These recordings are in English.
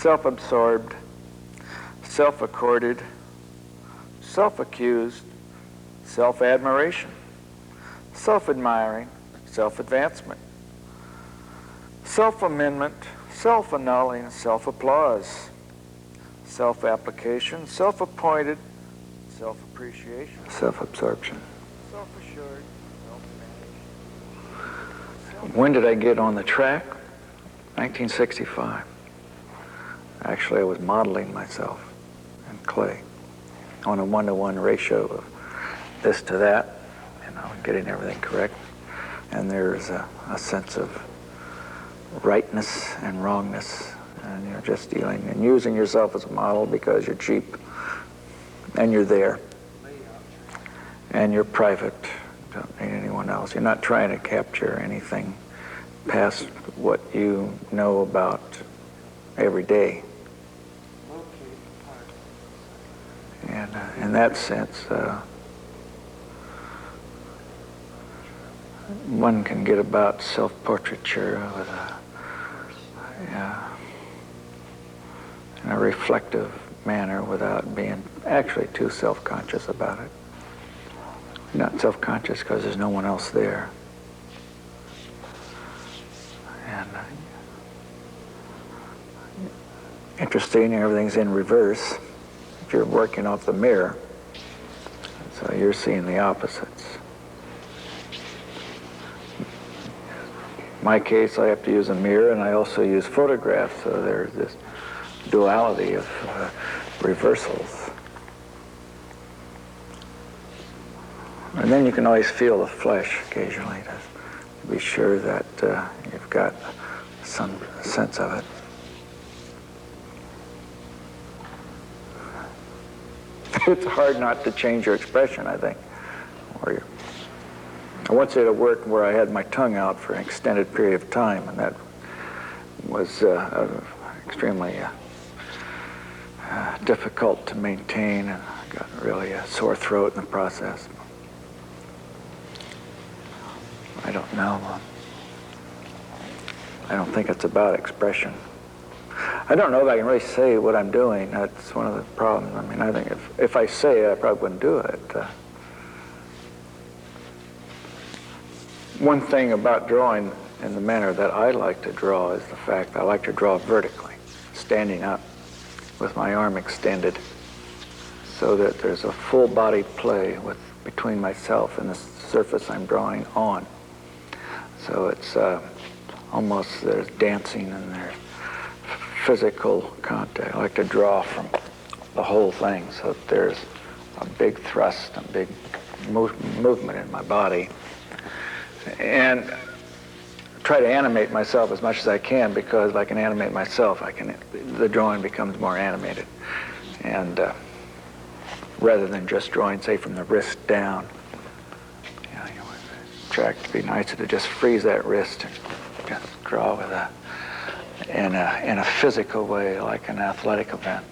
self-absorbed, self-accorded, self-accused, self-admiration, self-admiring, self-advancement, self-amendment, self-annulling, self-applause, self-application, self-appointed, self-appreciation, self-absorption, self-assured, self-managed. When did I get on the track? 1965. Actually, I was modeling myself in clay on a 1-to-1 ratio of this to that, getting everything correct. And there's a sense of rightness and wrongness, and you're just dealing and using yourself as a model because you're cheap and you're there and you're private, don't need anyone else. You're not trying to capture anything past what you know about every day. And in that sense, one can get about self-portraiture with in a reflective manner without being actually too self-conscious about it. Not self-conscious because there's no one else there. And interesting, everything's in reverse. If you're working off the mirror, so you're seeing the opposites. In my case, I have to use a mirror, and I also use photographs, so there's this duality of reversals. And then you can always feel the flesh occasionally to be sure that you've got some sense of it. It's hard not to change your expression, I think. I once did a work where I had my tongue out for an extended period of time, and that was extremely difficult to maintain, and I got really a sore throat in the process. I don't know. I don't think it's about expression. I don't know if I can really say what I'm doing. That's one of the problems. I mean, I think if I say it, I probably wouldn't do it. One thing about drawing in the manner that I like to draw is the fact that I like to draw vertically, standing up with my arm extended, so that there's a full body play between myself and the surface I'm drawing on. So it's almost there's dancing and there's physical contact. I like to draw from the whole thing, so that there's a big thrust, a big movement in my body. And try to animate myself as much as I can, because if I can animate myself, the drawing becomes more animated. And rather than just drawing, say, from the wrist down, you try to be nicer to just freeze that wrist and just draw with in a physical way, like an athletic event.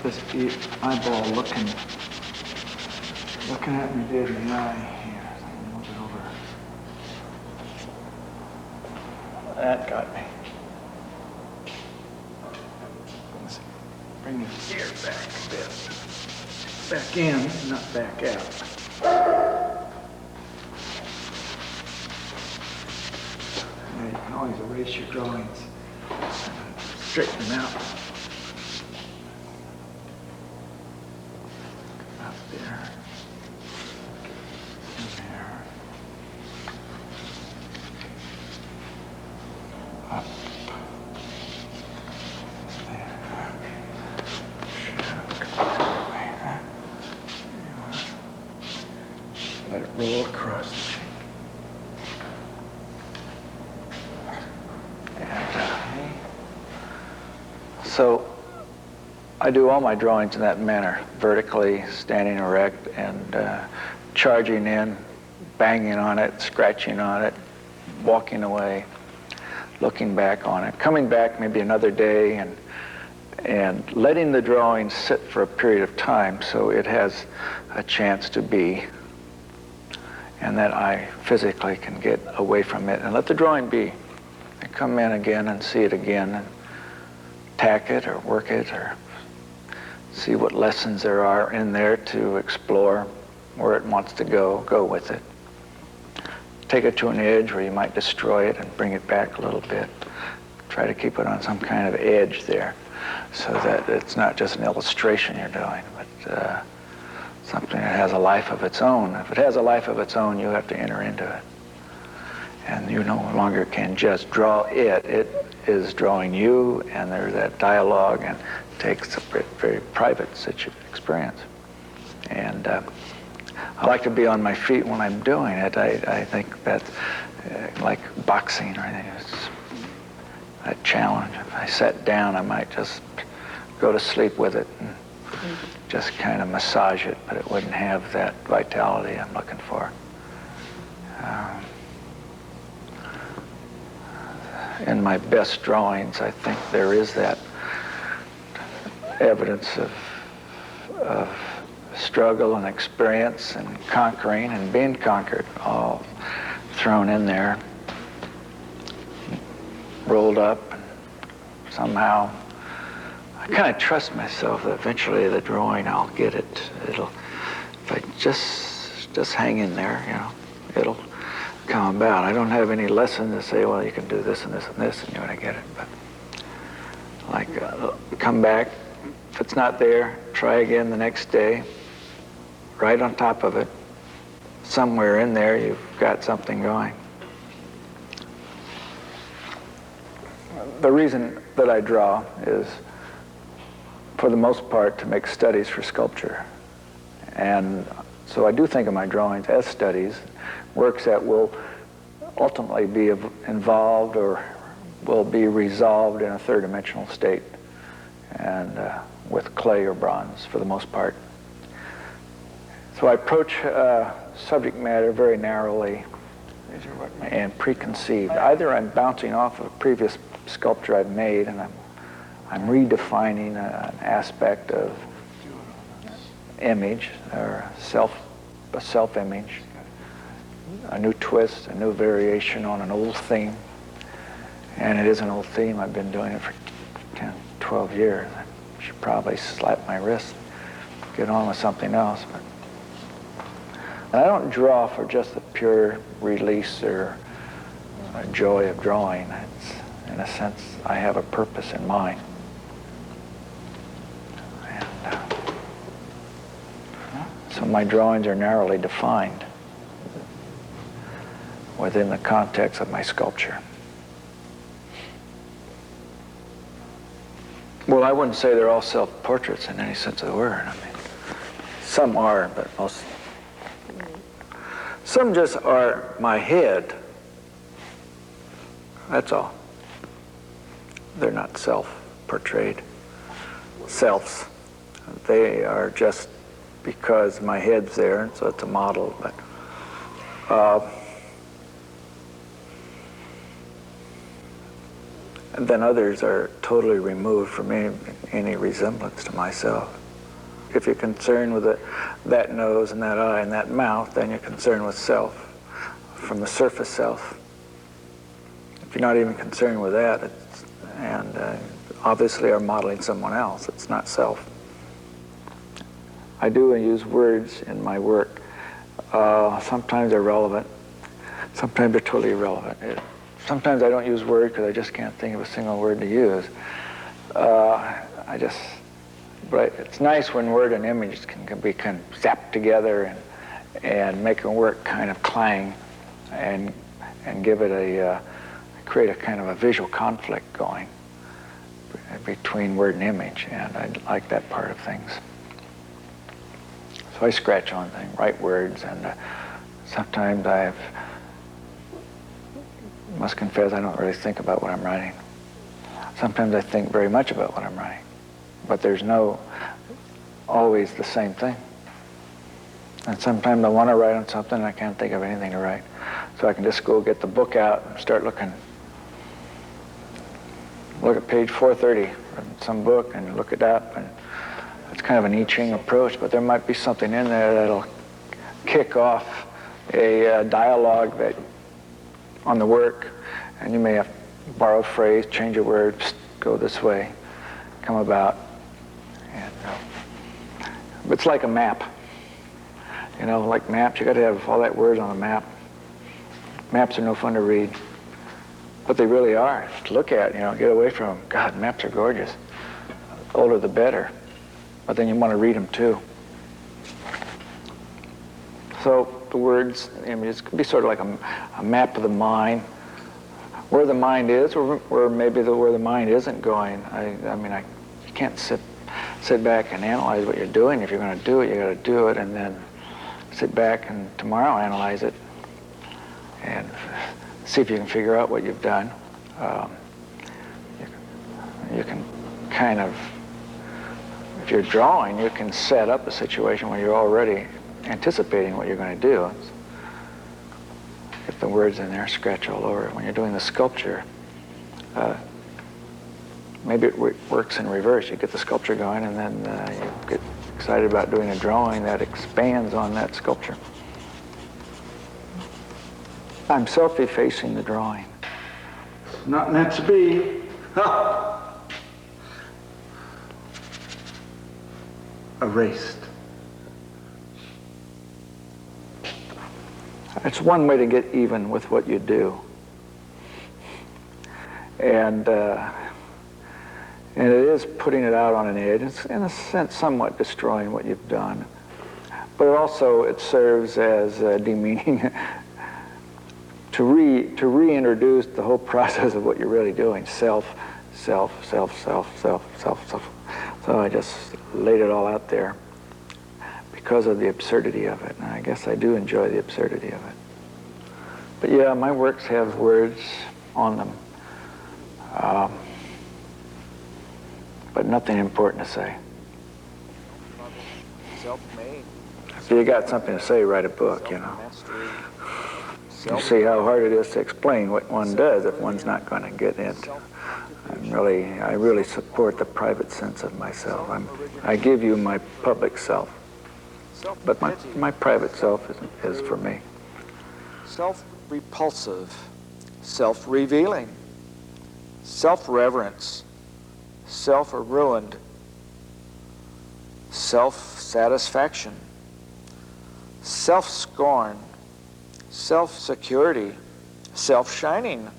got this eyeball looking at me dead in the eye here. So I'm gonna move it over. That got me. Let's bring the ear back a bit. Back in, not back out. Now you can always erase your drawings. Straighten them out. Up there. In there. Up. Let it roll across the cheek. So I do all my drawings in that manner, vertically, standing erect, and charging in, banging on it, scratching on it, walking away, looking back on it, coming back maybe another day, and letting the drawing sit for a period of time so it has a chance to be, and that I physically can get away from it and let the drawing be, and come in again and see it again, and tack it or work it or see what lessons there are in there to explore, where it wants to go with it. Take it to an edge where you might destroy it and bring it back a little bit. Try to keep it on some kind of edge there so that it's not just an illustration you're doing, but something that has a life of its own. If it has a life of its own, you have to enter into it. And you no longer can just draw it. It is drawing you, and there's that dialogue, and it takes a very private experience. And I like to be on my feet when I'm doing it. I think that, like boxing or anything, it's a challenge. If I sat down, I might just go to sleep with it and just kind of massage it, but it wouldn't have that vitality I'm looking for. In my best drawings, I think there is that evidence of struggle and experience and conquering and being conquered, all thrown in there, rolled up, and somehow I kind of trust myself that eventually the drawing, I'll get it. It'll, if I just hang in there, you know, it'll come about. I don't have any lesson to say, well, you can do this and this and this, and you're going to get it. But like, come back. If it's not there, try again the next day. Right on top of it, somewhere in there, you've got something going. The reason that I draw is, for the most part, to make studies for sculpture. And so I do think of my drawings as studies, works that will ultimately be involved or will be resolved in a third-dimensional state, and with clay or bronze for the most part. So I approach subject matter very narrowly and preconceived. Either I'm bouncing off of a previous sculpture I've made and I'm redefining an aspect of image or a self-image, a new twist, a new variation on an old theme. And it is an old theme. I've been doing it for 10, 12 years. I should probably slap my wrist, get on with something else. And I don't draw for just the pure release or joy of drawing. It's, in a sense, I have a purpose in mind. And so my drawings are narrowly defined within the context of my sculpture. Well, I wouldn't say they're all self-portraits in any sense of the word. I mean, some are, but most. Some just are my head. That's all. They're not self-portrayed selves. They are just because my head's there, and so it's a model. But then others are totally removed from any resemblance to myself. If you're concerned with that nose and that eye and that mouth, then you're concerned with self, from the surface self. If you're not even concerned with that, obviously are modeling someone else, it's not self. I do use words in my work. Sometimes they're relevant, sometimes they're totally irrelevant. Sometimes I don't use words because I just can't think of a single word to use. But it's nice when word and image can be kind of zapped together and make a work kind of clang and give it create a kind of a visual conflict going between word and image, and I like that part of things. So I scratch on things, write words, and sometimes I must confess I don't really think about what I'm writing. Sometimes I think very much about what I'm writing, but there's no always the same thing. And sometimes I want to write on something and I can't think of anything to write. So I can just go get the book out and start looking. Look at page 430 in some book and look it up. And it's kind of an I Ching approach, but there might be something in there that'll kick off a dialogue on the work, and you may have to borrow a phrase, change a word, go this way, come about. And it's like a map. You know, like maps, you got to have all that words on a map. Maps are no fun to read, but they really are. Just look at, get away from them. God, maps are gorgeous. The older the better, but then you want to read them too. So the words, images could be sort of like a map of the mind, where the mind is, or maybe where the mind isn't going. You can't sit back and analyze what you're doing. If you're going to do it, you got to do it, and then sit back and tomorrow analyze it and see if you can figure out what you've done. You can kind of, if you're drawing, you can set up a situation where you're already anticipating what you're going to do. Get the words in there, scratch all over it. When you're doing the sculpture, maybe it works in reverse. You get the sculpture going, and then you get excited about doing a drawing that expands on that sculpture. I'm self-effacing the drawing. Not meant to be. Erased. It's one way to get even with what you do. And it is putting it out on an edge. It's, in a sense, somewhat destroying what you've done. But also it serves as demeaning to reintroduce the whole process of what you're really doing. Self. So I just laid it all out there because of the absurdity of it. And I guess I do enjoy the absurdity of it. But yeah, my works have words on them. But nothing important to say. Self-made. If you got something to say, write a book, You see how hard it is to explain what one does if one's not going to get into. I really support the private sense of myself. I give you my public self, but my private self is for me. Self-repulsive, self-revealing, self-reverence, self-ruined, self-satisfaction, self-scorn, self-security, self-shining,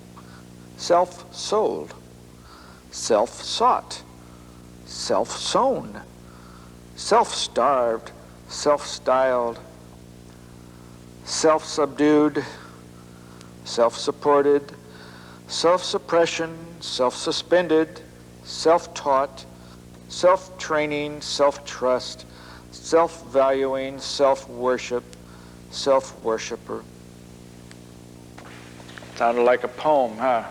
self-sold, self-sought, self-sown, self-starved, self-styled, self-subdued, self-supported, self-suppression, self-suspended, self-taught, self-training, self-trust, self-valuing, self-worship, self-worshipper. Sounded like a poem, huh?